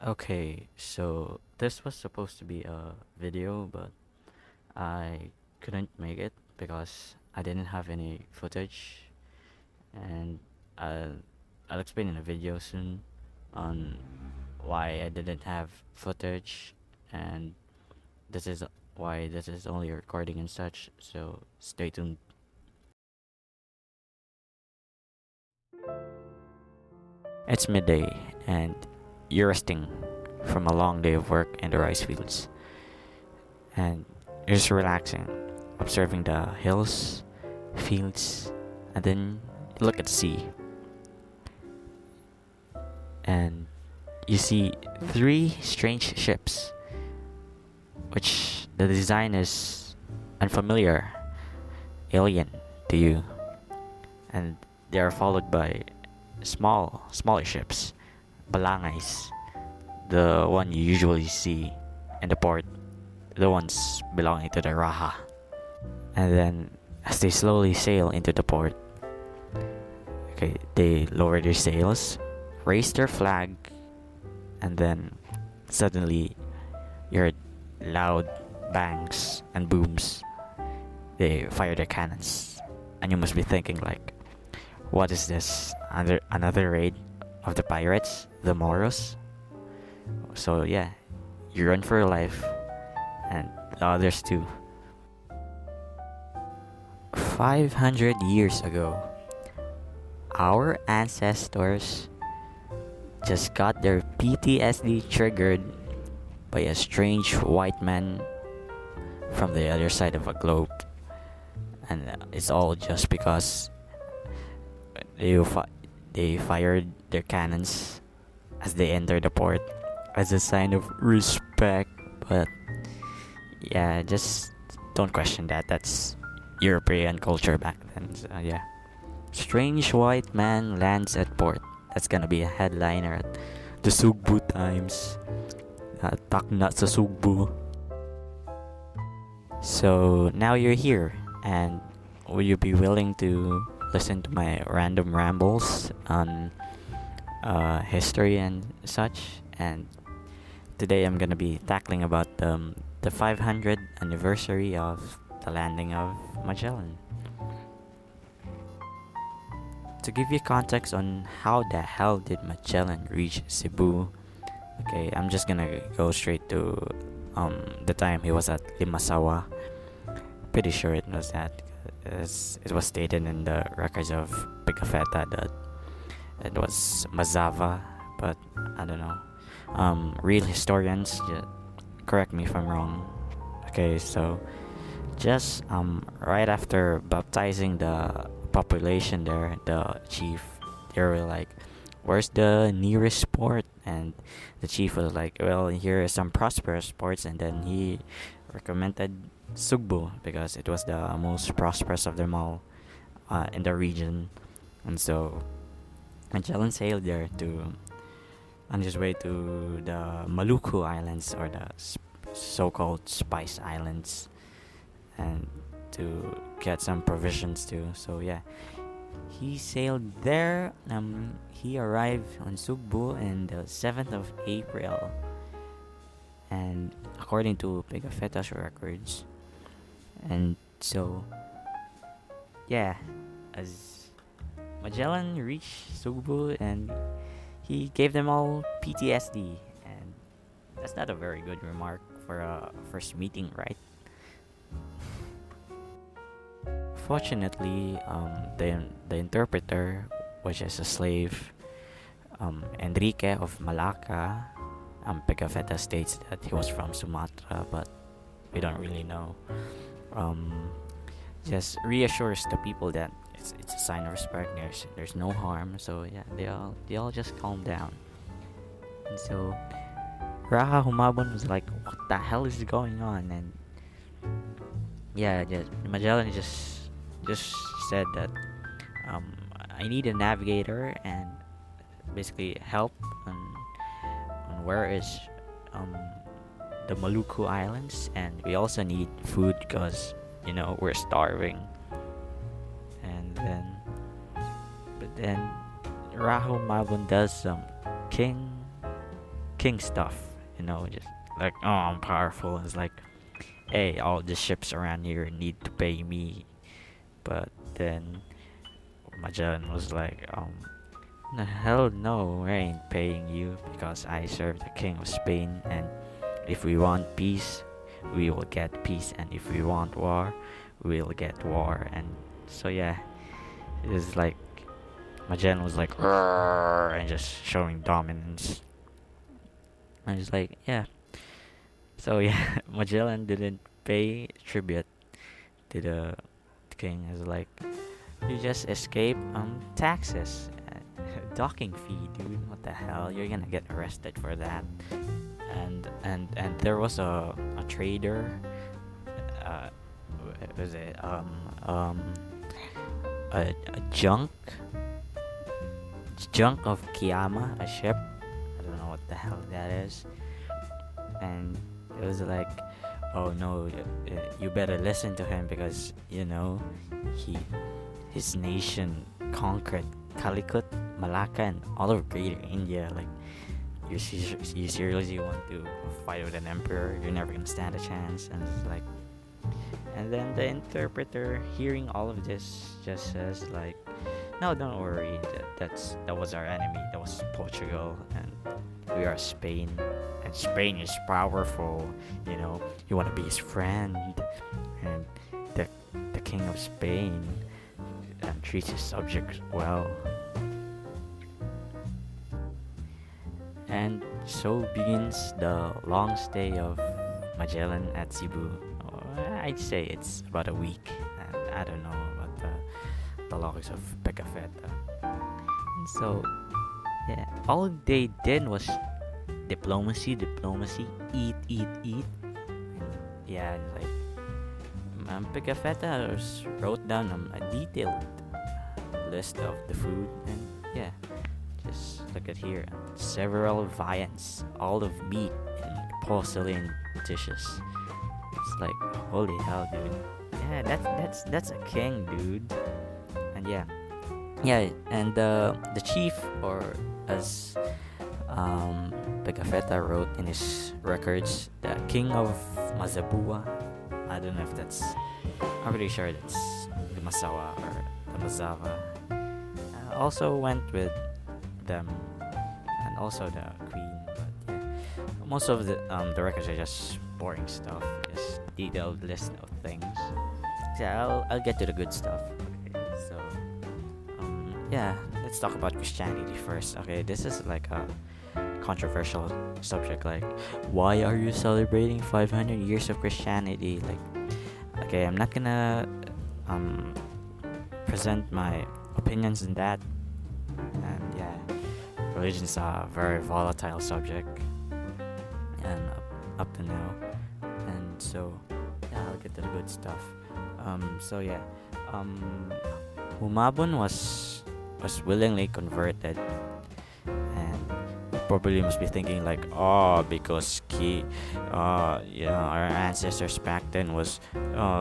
Okay, so this was supposed to be a video, but I couldn't make it because I didn't have any footage, and I'll, I'll explain in a video soon on why I didn't have footage, and this is why this is only a recording and such, so stay tuned. It's midday, and you're resting from a long day of work in the rice fields, and you're just relaxing, observing the hills, fields, and then you look at the sea, and you see three strange ships, which the design is unfamiliar, alien to you, and they are followed by smaller ships, balangais, the one you usually see in the port, the ones belonging to the Raha. And then, as they slowly sail into the port, okay, they lower their sails, raise their flag, and then suddenly you heard loud bangs and booms. They fire their cannons, and you must be thinking like, what is this? Another raid of the pirates, the Moros? So yeah, you run for your life, and the others too. 500 years ago, our ancestors just got their PTSD triggered by a strange white man from the other side of a globe. And it's all just because they, they fired their cannons as they entered the port as a sign of respect. But yeah, just don't question that. That's European culture back then. So, yeah. Strange white man lands at port. That's gonna be a headliner at the Sugbu Times. Takna sa Sugbu. So now you're here, and will you be willing to listen to my random rambles on history and such? And today I'm gonna be tackling about the 500th anniversary of the landing of Magellan. To give you context on how the hell did Magellan reach Cebu, okay, I'm just gonna go straight to the time he was at Limasawa. Pretty sure it was that, as it was stated in the records of Pigafetta that it was Mazava, but I don't know. Real historians, correct me if I'm wrong. Okay, so just right after baptizing the population there, the chief, they were like, "Where's the nearest port?" And the chief was like, "Well, here are some prosperous ports," and then he recommended Sugbu because it was the most prosperous of them all in the region. And so Magellan sailed there to on his way to the Maluku Islands, or the so-called Spice Islands, and to get some provisions too. So yeah, he sailed there. He arrived on Sugbu on the 7th of April, and according to Pigafetta's records. And so yeah, as Magellan reached Sugbu, and he gave them all PTSD, and that's not a very good remark for a first meeting, right? Fortunately, the interpreter, which is a slave, Enrique of Malacca, Pigafetta states that he was from Sumatra, but we don't really know. Um, just reassures the people that it's a sign of respect. There's no harm. So yeah, they all just calm down. And so Raha Humabon was like, "What the hell is going on?" And yeah, Magellan just said that I need a navigator and basically help on where is um the Maluku Islands, and we also need food because we're starving. And then Raho Mabon does some king king stuff, just like, oh, I'm powerful. It's like, hey, all the ships around here need to pay me. But then Magellan was like, the hell no, I ain't paying you because I serve the king of Spain, and if we want peace, we will get peace, and if we want war, we'll get war. And so yeah, it was like Magellan was like, "Rrrr," and just showing dominance. I was like, yeah. So yeah, Magellan didn't pay tribute to the king. It's like, you just escape taxes, docking fee, dude. What the hell? You're gonna get arrested for that. And there was a trader. Was it a junk of Kiyama, a ship. I don't know what the hell that is. And it was like, oh no, you better listen to him because his nation conquered Calicut, Malacca, and all of Greater India. Like, you seriously want to fight with an emperor? You're never gonna stand a chance. And it's like, and then the interpreter, hearing all of this, just says like, no, don't worry. That was our enemy. That was Portugal, and we are Spain, and Spain is powerful. You want to be his friend, and the king of Spain treats his subjects well. And so begins the long stay of Magellan at Cebu. I'd say it's about a week, and I don't know about the logs of Pigafetta. And so, yeah, all they did was diplomacy, eat. And yeah, like, Pigafetta wrote down a detailed list of the food, and yeah, just look at here, several viands, all of meat in porcelain dishes. It's like, holy hell, dude. Yeah, that's a king, dude. And yeah, and the chief, or as Pigafetta wrote in his records, the king of Mazabua. I don't know if that's. I'm pretty sure that's the Masawa or the Mazava. Also went with them, and also the queen. But yeah, most of the records are just boring stuff, just detailed list of things. Yeah, I'll get to the good stuff. Okay, so yeah, let's talk about Christianity first. Okay, this is like a controversial subject. Like, why are you celebrating 500 years of Christianity? Like, okay, I'm not gonna present my opinions on that. And yeah, religion is a very volatile subject, and up to now. And so yeah, I'll get to the good stuff. So yeah, Humabon was willingly converted, and probably must be thinking like, oh, because our ancestors back then was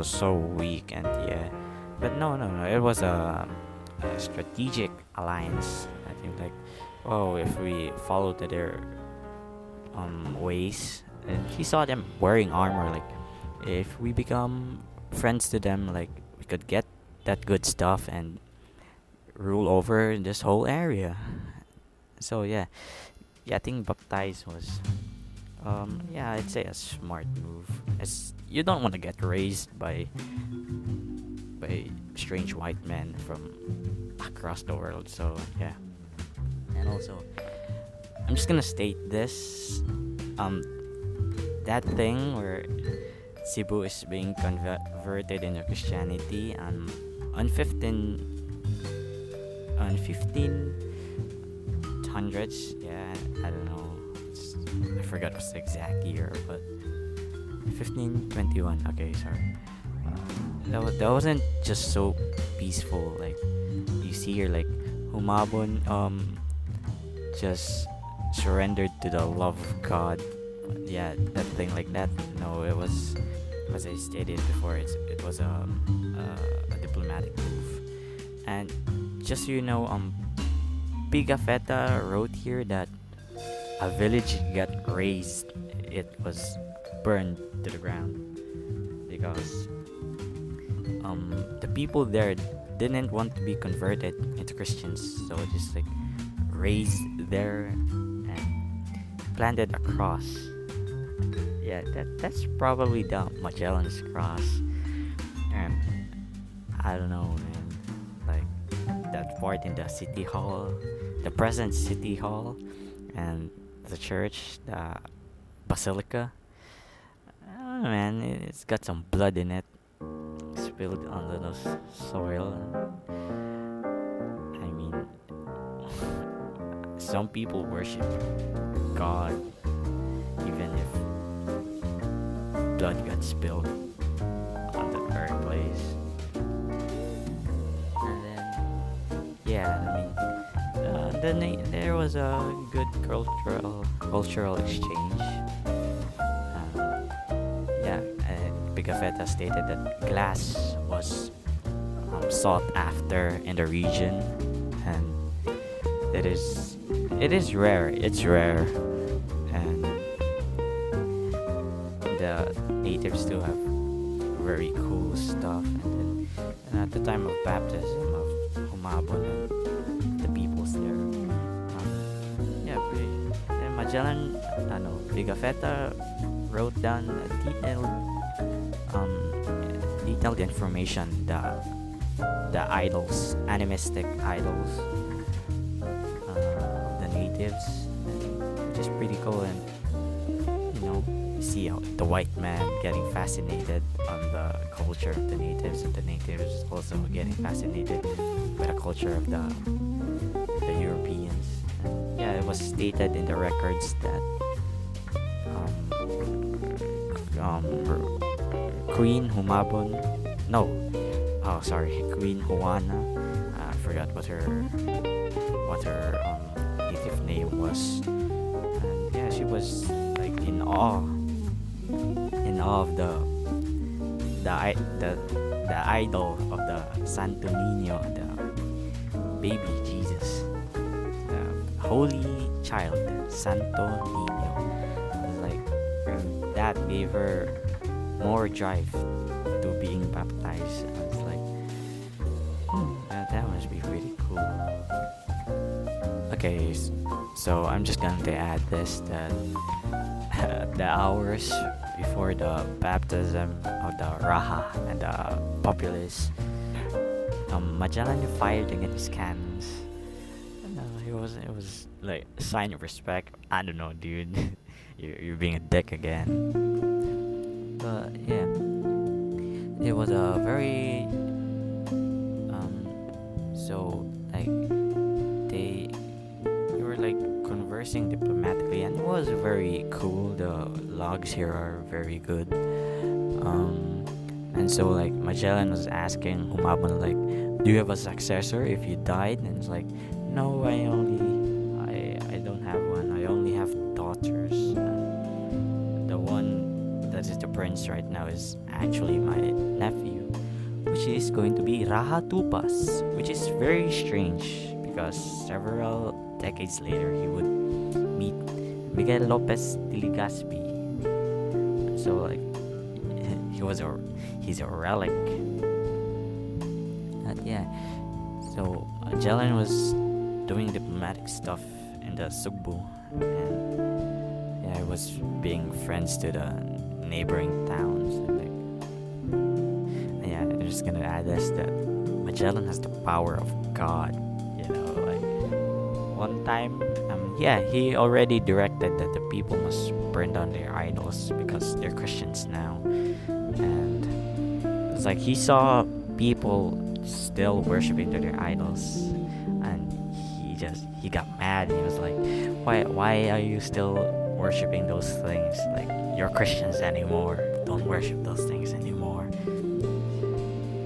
so weak, and yeah, but no, it was a strategic alliance. I think like, oh, if we follow to their ways, and he saw them wearing armor, like if we become friends to them, like we could get that good stuff and rule over this whole area. So yeah, I think baptize was I'd say a smart move, as you don't want to get raised by strange white men from across the world. So yeah, and also I'm just gonna state this, that thing where Cebu is being converted into Christianity on 1500s. Yeah, I don't know. I forgot what's the exact year, but 1521. Okay, sorry. That wasn't just so peaceful. Like, you see here, like Humabon just surrendered to the love of God. Yeah, that thing like that. No, it was, as I stated before, it was a diplomatic move. And just so you know, Pigafetta wrote here that a village got razed. It was burned to the ground because the people there didn't want to be converted into Christians, so just like raised there and planted a cross. Yeah, that's probably the Magellan's cross. And I don't know, man, like that part in the city hall, the present city hall, and the church, the basilica. I don't know, man, it's got some blood in it, spilled on the soil. I mean, some people worship God even if blood got spilled on the very place. And then, yeah, I mean, there was a good cultural exchange. Yeah, Pigafetta stated that glass was sought after in the region, and it is rare. It's rare, and the natives do have very cool stuff. And at the time of baptism of Humabon and the peoples there, yeah, and Magellan, Pigafetta wrote down detailed information, the idols, animistic idols of the natives, which is pretty cool. And you see how the white man getting fascinated on the culture of the natives, and the natives also getting fascinated by the culture of the Europeans. And yeah, it was stated in the records that Queen Humabon, Queen Juana, I forgot what her native name was. And yeah, she was like in awe of the idol of the Santo Niño, the baby Jesus, the holy child, Santo Niño. Like, that gave her more drive to being baptized. I was like, that must be pretty cool. Okay, so I'm just going to add this, that the hours before the baptism of the Raha and the populace, Magellan fired against cannons. It was like a sign of respect. I don't know, dude. You're being a dick again. But yeah, it was a very so like they were like conversing diplomatically, and it was very cool. The logs here are very good. And so like Magellan was asking Humabon, like, do you have a successor if you died? And it's like, no, I don't have one. I only have daughters. The one that is the prince right now is actually my nephew, which is going to be Raha Tupas, which is very strange because several decades later he would meet Miguel Lopez de Legazpi. So like he's a relic. And yeah, so Magellan was doing diplomatic stuff in the Sugbu, and yeah, I was being friends to the neighboring towns. And yeah, I'm just gonna add this, that Magellan has the power of God. Like one time, he already directed that the people must burn down their idols because they're Christians now, and it's like he saw people still worshiping to their idols, and he got mad. He was like, why are you still worshiping those things? Like, you're Christians anymore, don't worship those things anymore.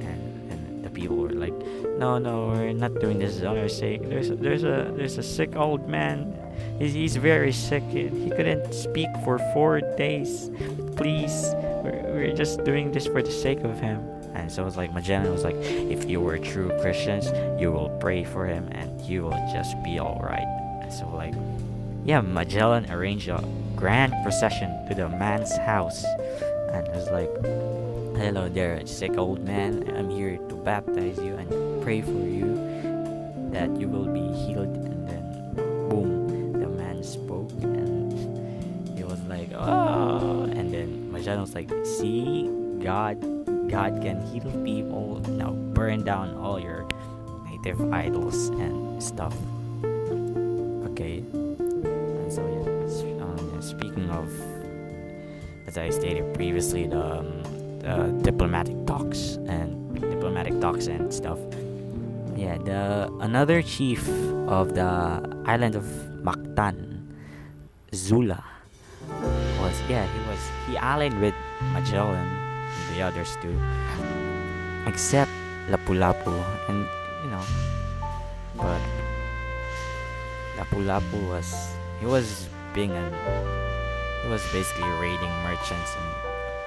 And the people were like, no, we're not doing this on our sake. There's a sick old man. He's very sick. He couldn't speak for 4 days. Please, we're just doing this for the sake of him. And so it's like Magellan was like, if you were true Christians, you will pray for him and you will just be alright. And so like yeah, Magellan arranged a grand procession to the man's house, and was like, "Hello there, sick old man. I'm here to baptize you and pray for you that you will be healed." And then, boom, the man spoke, and he was like, "Oh!" And then Magellan was like, "See, God can heal people. Now burn down all your native idols and stuff." Okay. And so yeah, speaking of, as I stated previously, the diplomatic talks and stuff. Yeah, the another chief of the island of Mactan, Zula, he allied with Magellan and the others too, except Lapu-Lapu, and you know, but Lapu-Lapu he was basically raiding merchants, and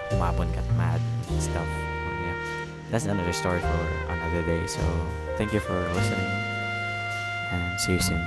Humabon got mad and stuff. But yeah, that's another story for another day. So thank you for listening, and see you soon.